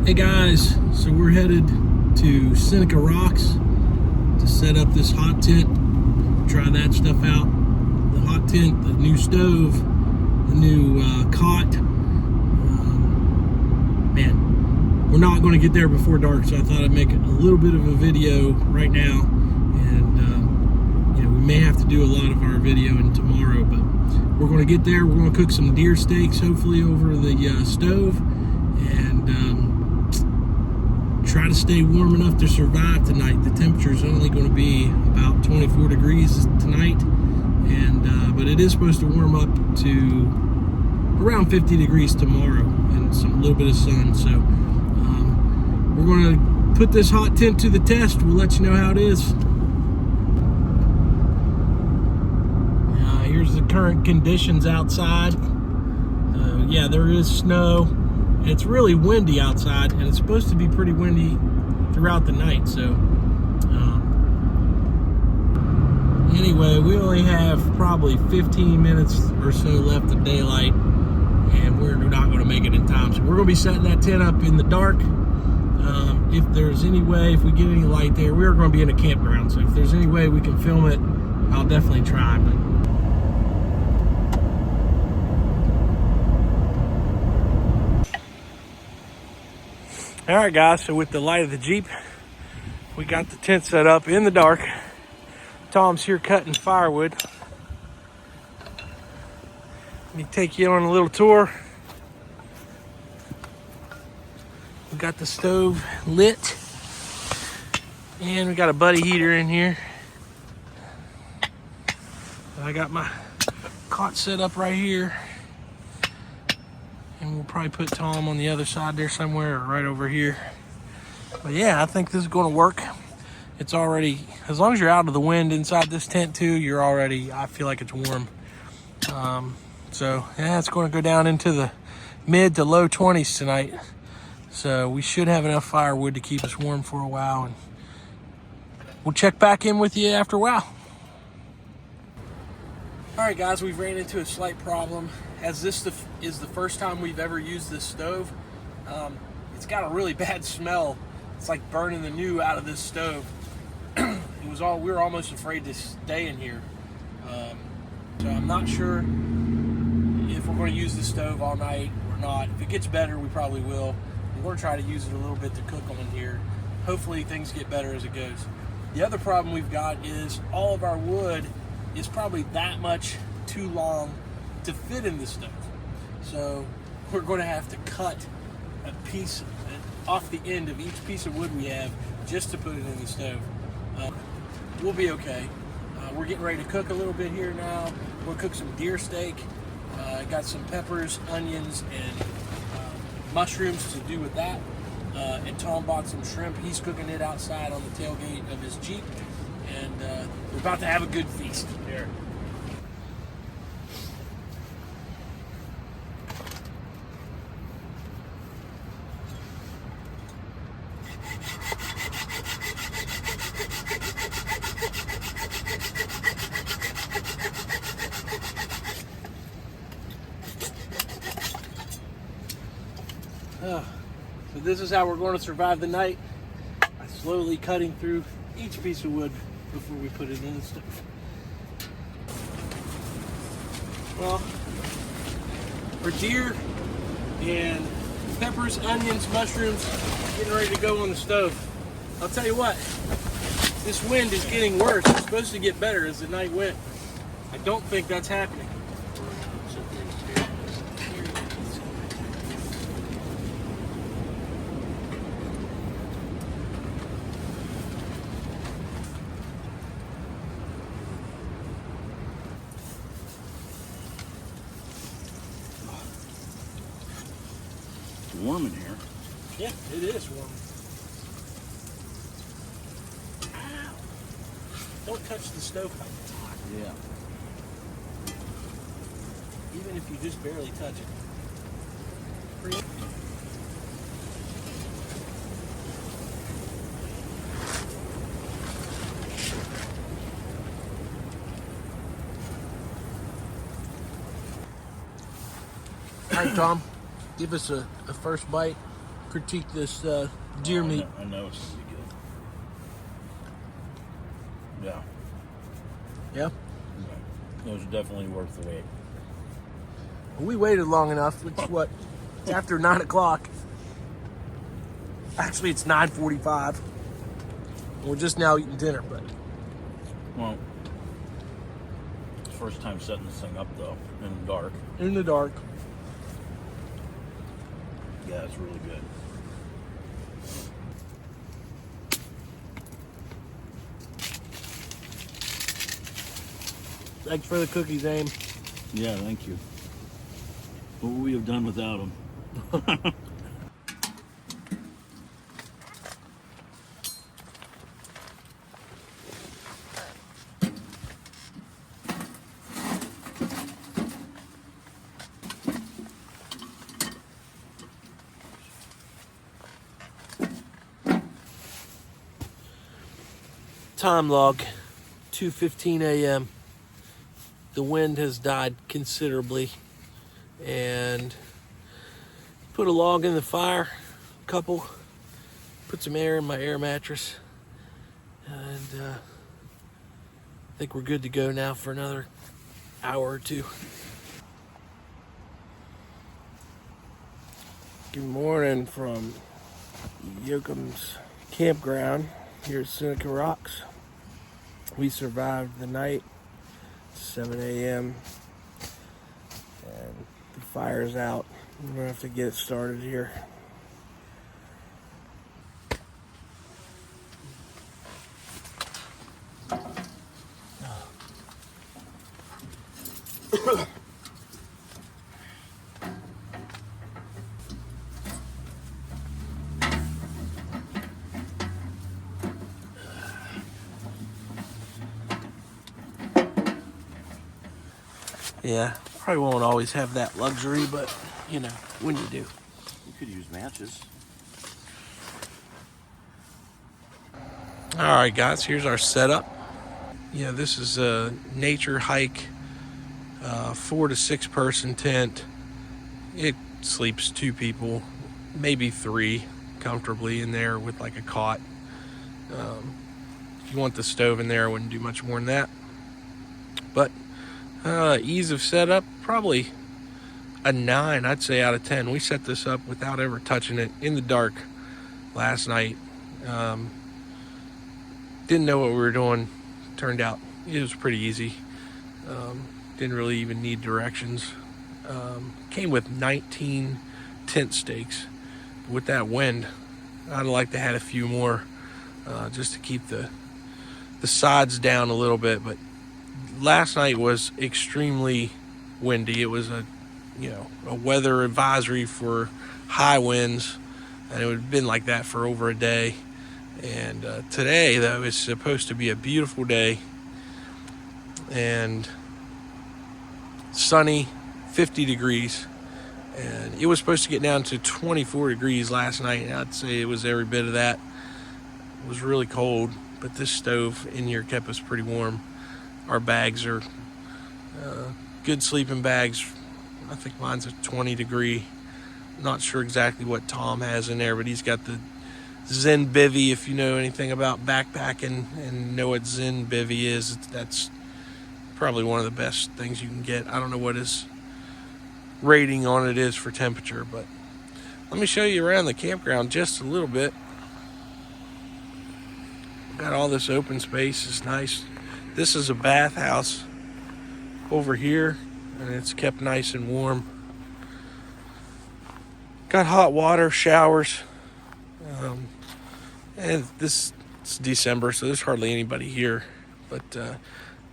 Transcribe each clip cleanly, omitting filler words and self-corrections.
Hey guys, so we're headed to Seneca Rocks to set up this hot tent, try that stuff out. The hot tent, the new stove, the new cot. Man, we're not going to get there before dark, so I thought I'd make a little bit of a video right now. And we may have to do a lot of our video tomorrow, but we're going to get there. We're going to cook some deer steaks, hopefully over the stove, and try to stay warm enough to survive tonight. The temperature is only going to be about 24 degrees tonight, and but it is supposed to warm up to around 50 degrees tomorrow and a little bit of sun. So we're going to put this hot tent to the test. We'll let you know how it is. Here's the current conditions outside. Yeah, there is snow. It's really windy outside, and it's supposed to be pretty windy throughout the night. So anyway, we only have probably 15 minutes or so left of daylight, and we're not going to make it in time. So we're going to be setting that tent up in the dark. If there's any way, if we get any light there, we're going to be in a campground. So if there's any way we can film it, I'll definitely try. But all right, guys, so with the light of the Jeep, we got the tent set up in the dark. Tom's here cutting firewood. Let me take you on a little tour. We got the stove lit, and we got a buddy heater in here. I got my cot set up right here. And we'll probably put Tom on the other side there somewhere, or right over here. But yeah, I think this is going to work. It's already, as long as you're out of the wind inside this tent too, you're already, I feel like it's warm. So yeah, it's going to go down into the mid to low 20s tonight. So we should have enough firewood to keep us warm for a while. And we'll check back in with you after a while. All right, guys, we've ran into a slight problem. As this is the first time we've ever used this stove, it's got a really bad smell. It's like burning the new out of this stove. We were almost afraid to stay in here. So I'm not sure if we're going to use the stove all night or not. If it gets better, we probably will. We're going to try to use it a little bit to cook on in here. Hopefully things get better as it goes. The other problem we've got is all of our wood is probably that much too long to fit in the stove. So we're going to have to cut a piece off the end of each piece of wood we have just to put it in the stove. We'll be okay. We're getting ready to cook a little bit here now. We'll cook some deer steak. Got some peppers, onions, and mushrooms to do with that. And Tom bought some shrimp. He's cooking it outside on the tailgate of his Jeep. And we're about to have a good feast there. So this is how we're going to survive the night, by slowly cutting through each piece of wood before we put it in the stove. Well, for deer and peppers, onions, mushrooms, getting ready to go on the stove. I'll tell you what, this wind is getting worse. It's supposed to get better as the night went. I don't think that's happening. Warm in here. Yeah, it is warm. Ow. Don't touch the stovepipe. It's hot. Yeah. Even if you just barely touch it. All right, Tom, give us a first bite. critique this deer meat. I know it's gonna be good. Yeah. Yeah? Those are definitely worth the wait. We waited long enough. It's what? It's after 9 o'clock. Actually, it's 9:45. We're just now eating dinner, but Well, it's first time setting this thing up though, in the dark. in the dark. Yeah, it's really good. Thanks for the cookies, Aim. Yeah, thank you. What would we have done without them? Time log, 2:15 a.m. The wind has died considerably, and put a log in the fire, couple, put some air in my air mattress, and I think we're good to go now for another hour or two. Good morning from Yoakum's campground here at Seneca Rocks. We survived the night, 7 a.m. and the fire's out. We're gonna have to get it started here. Yeah, probably won't always have that luxury, but you know, when you do. You could use matches. All right, guys, here's our setup. Yeah, this is a nature hike, 4 to 6 person tent. It sleeps 2 people, maybe 3 comfortably in there with like a cot. If you want the stove in there, I wouldn't do much more than that. But ease of setup, probably a 9, I'd say, out of 10. We set this up without ever touching it in the dark last night. Didn't know what we were doing. Turned out it was pretty easy. Didn't really even need directions. Came with 19 tent stakes. With that wind, I'd like to have a few more just to keep the sides down a little bit. But last night was extremely windy. It was a weather advisory for high winds, and it would have been like that for over a day. And today, though, is supposed to be a beautiful day and sunny, 50 degrees. And it was supposed to get down to 24 degrees last night, and I'd say it was every bit of that. It was really cold, but this stove in here kept us pretty warm. Our bags are good sleeping bags. I think mine's a 20 degree. Not sure exactly what Tom has in there, but he's got the Zen Bivy. If you know anything about backpacking and know what Zen Bivy is, that's probably one of the best things you can get. I don't know what his rating on it is for temperature, but let me show you around the campground just a little bit. Got all this open space. It's nice. This is a bathhouse over here, and it's kept nice and warm. Got hot water, showers, and it's December, so there's hardly anybody here. But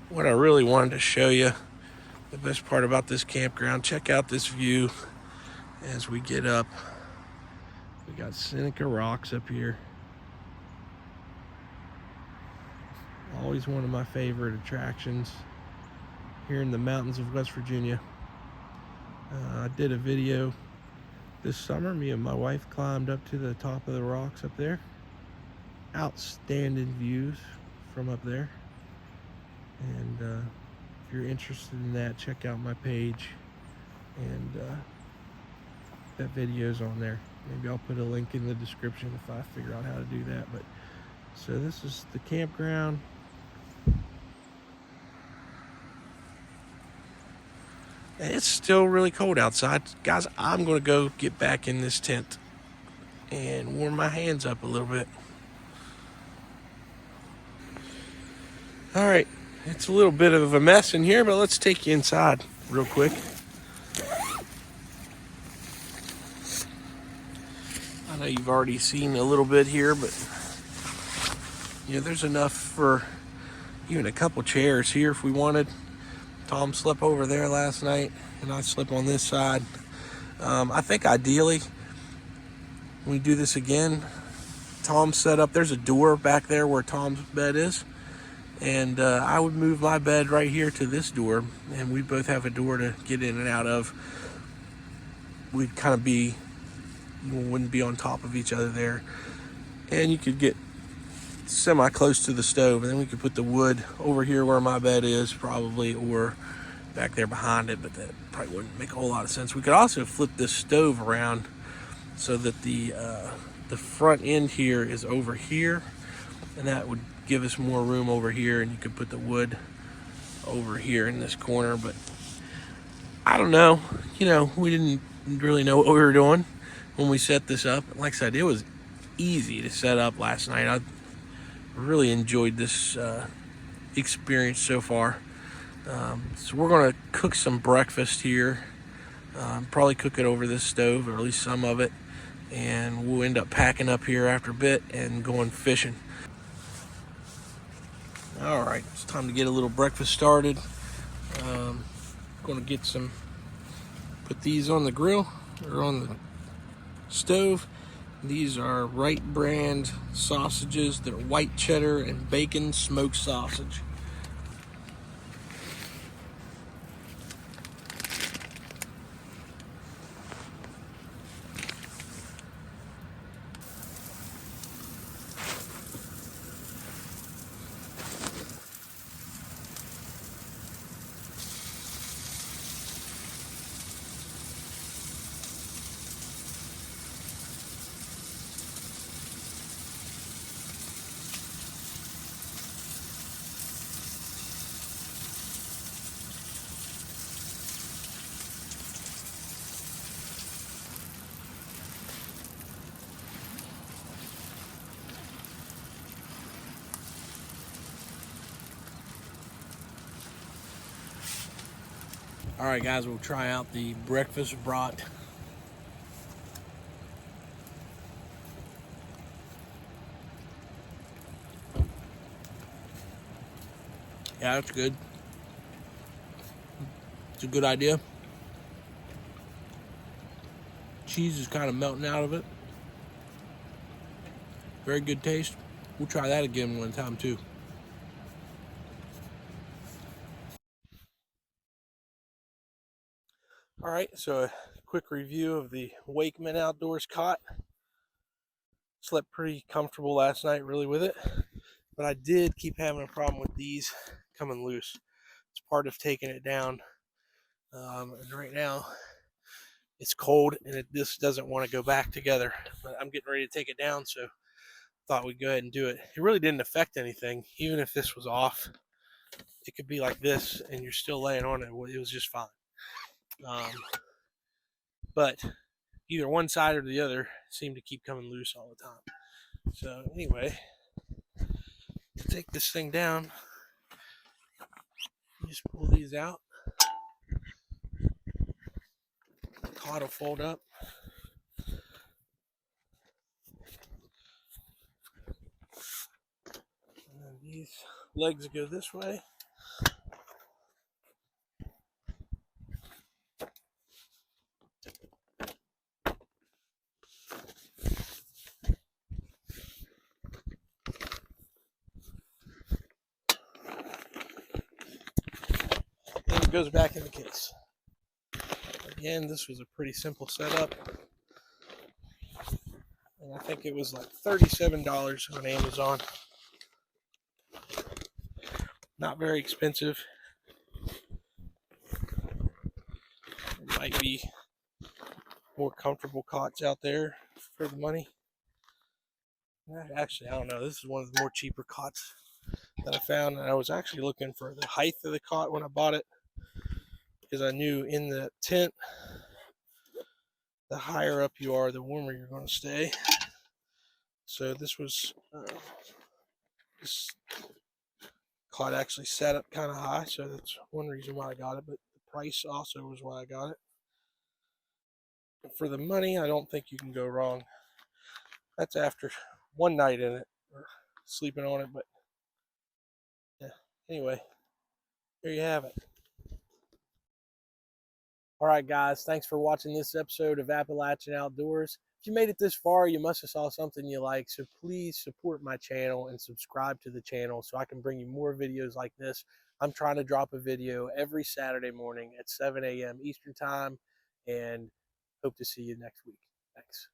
what I really wanted to show you, the best part about this campground, check out this view as we get up. We got Seneca Rocks up here. Always one of my favorite attractions here in the mountains of West Virginia. I did a video this summer. Me and my wife climbed up to the top of the rocks up there. Outstanding views from up there. And if you're interested in that, check out my page. And that video's on there. Maybe I'll put a link in the description if I figure out how to do that. But so this is the campground. It's still really cold outside. Guys, I'm going to go get back in this tent and warm my hands up a little bit. All right, it's a little bit of a mess in here, but let's take you inside real quick. I know you've already seen a little bit here, but there's enough for even a couple chairs here if we wanted. Tom slept over there last night, and I slept on this side. I think ideally, when we do this again, Tom's set up. There's a door back there where Tom's bed is, and I would move my bed right here to this door, and we both have a door to get in and out of. We'd kind of wouldn't be on top of each other there, and you could get semi-close to the stove, and then we could put the wood over here where my bed is probably, or back there behind it, but that probably wouldn't make a whole lot of sense. We could also flip this stove around so that the front end here is over here, and that would give us more room over here, and you could put the wood over here in this corner. But I don't know, we didn't really know what we were doing when we set this up. Like I said, it was easy to set up last night. I really enjoyed this experience so far. So we're going to cook some breakfast here, probably cook it over this stove, or at least some of it, and we'll end up packing up here after a bit and going fishing. All right, it's time to get a little breakfast started. Going to put these on the grill, or on the stove. These are Wright brand sausages. They're white cheddar and bacon smoked sausage. All right, guys, we'll try out the breakfast brat. Yeah, that's good. It's a good idea. Cheese is kind of melting out of it. Very good taste. We'll try that again one time too. All right, so a quick review of the Wakeman Outdoors cot. Slept pretty comfortable last night, really, with it. But I did keep having a problem with these coming loose. It's part of taking it down. And right now, it's cold, and this doesn't want to go back together. But I'm getting ready to take it down, so thought we'd go ahead and do it. It really didn't affect anything. Even if this was off, it could be like this, and you're still laying on it. It was just fine. But either one side or the other seemed to keep coming loose all the time. So anyway, to take this thing down, you just pull these out. The cot will fold up. And then these legs go this way. And it goes back in the case. Again, this was a pretty simple setup. And I think it was like $37 on Amazon. Not very expensive. It might be more comfortable cots out there for the money. Actually, I don't know. This is one of the more cheaper cots that I found. And I was actually looking for the height of the cot when I bought it, because I knew in the tent, the higher up you are, the warmer you're going to stay. So this was this cot actually sat up kind of high, so that's one reason why I got it. But the price also was why I got it. For the money, I don't think you can go wrong. That's after one night in it or sleeping on it, but yeah. Anyway, there you have it. All right, guys, thanks for watching this episode of Appalachian Outdoors. If you made it this far, you must have saw something you like, so please support my channel and subscribe to the channel so I can bring you more videos like this. I'm trying to drop a video every Saturday morning at 7 a.m. Eastern Time, and hope to see you next week. Thanks.